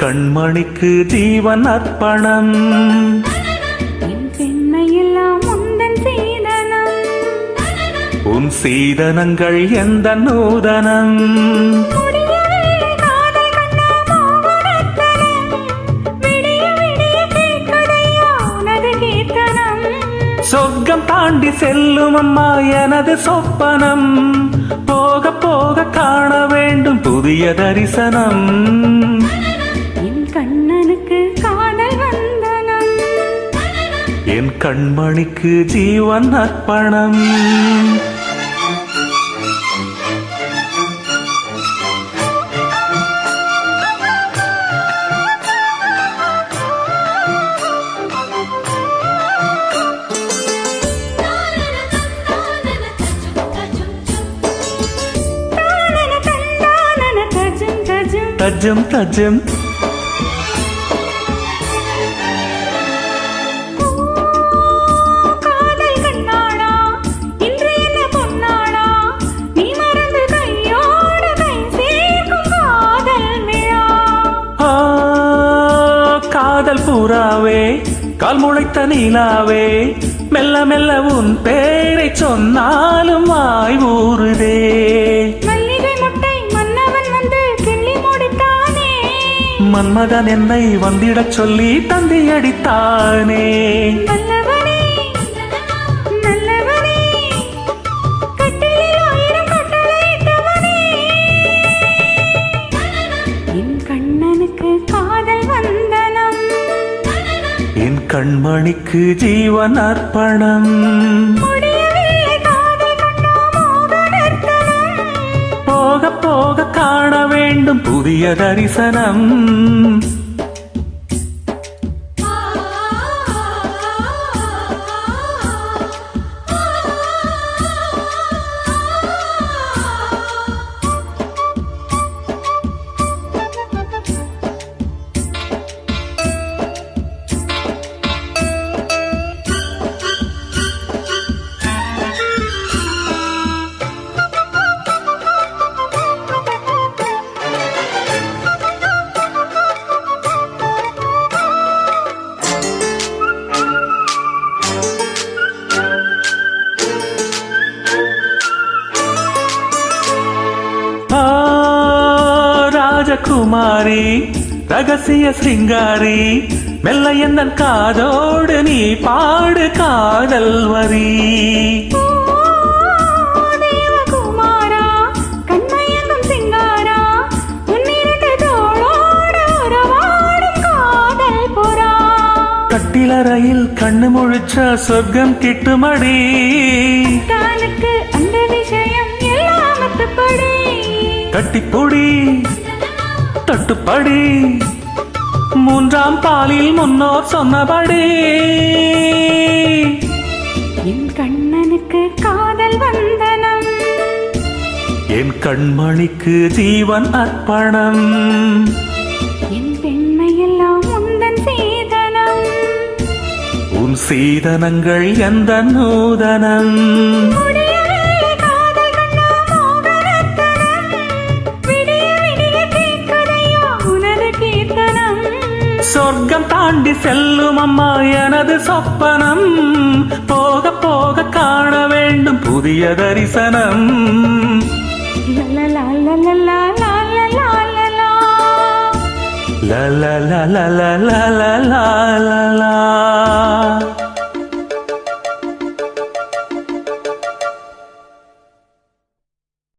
கண்மணிக்கு ஜீவன் அர்ப்பணம். என் பெண்மையெல்லாம் உந்தன் சீதனம். உன் சீதனங்கள் எந்த நூதனம். சொர்க்கம் தாண்டி செல்லும் அம்மா எனது சொப்பனம். போக போக காண வேண்டும் புதிய தரிசனம். என் கண்ணனுக்கு காதல் வந்தனம். என் கண்மணிக்கு ஜீவன் அர்ப்பணம். தஜம் தஜம் காதல் கண்ணாடா இன்று என்ன பொன்னாடா நீ மறந்து கையோடு கை சேர்க்கும் காதல் விழா. காதல் பூராவே கால் முளைத்த நீலாவே மெல்ல மெல்ல உன் பேரை சொன்னாலும் வாய் ஊறுதே. மன்மதன் என்னை வந்திடச் சொல்லி தந்தி அடித்தானே. என் கண்ணனுக்கு காதல் வந்தனம். என் கண்மணிக்கு ஜீவன் அர்ப்பணம். போக போக காண வேண்டும் புதிய தரிசனம். ராஜகுமாரி ரகசிய சிங்காரி மெல்ல என்னன் காதோடு நீ பாடு காதல் வரி. தேவகுமாரா கண்மயங்கும் சிங்காரா உன்னிரண்டு தோளோடு உறவாடும் காதல் புறா. கட்டிலறையில் கண்ணு முழிச்ச சொர்க்கம் கிட்டுமடி. தானுக்கு அந்த விஷயம் எல்லாம் மத்தபடி. கட்டிப்பொடி தட்டுப்படி மூன்றாம் பாலில் முன்னோர் சொன்னபடி. என் கண்ணனுக்கு காதல் வந்தனம். என் கண்மணிக்கு ஜீவன் அர்ப்பணம். என் பெண்மையெல்லாம் உந்தன் சீதனம். உன் சீதனங்கள் எந்த நூதனம். சொர்க்கம் தாண்டி செல்லும் அம்மா எனது சொப்பனம். போக போக காண வேண்டும் புதிய தரிசனம். la la la la la la la la la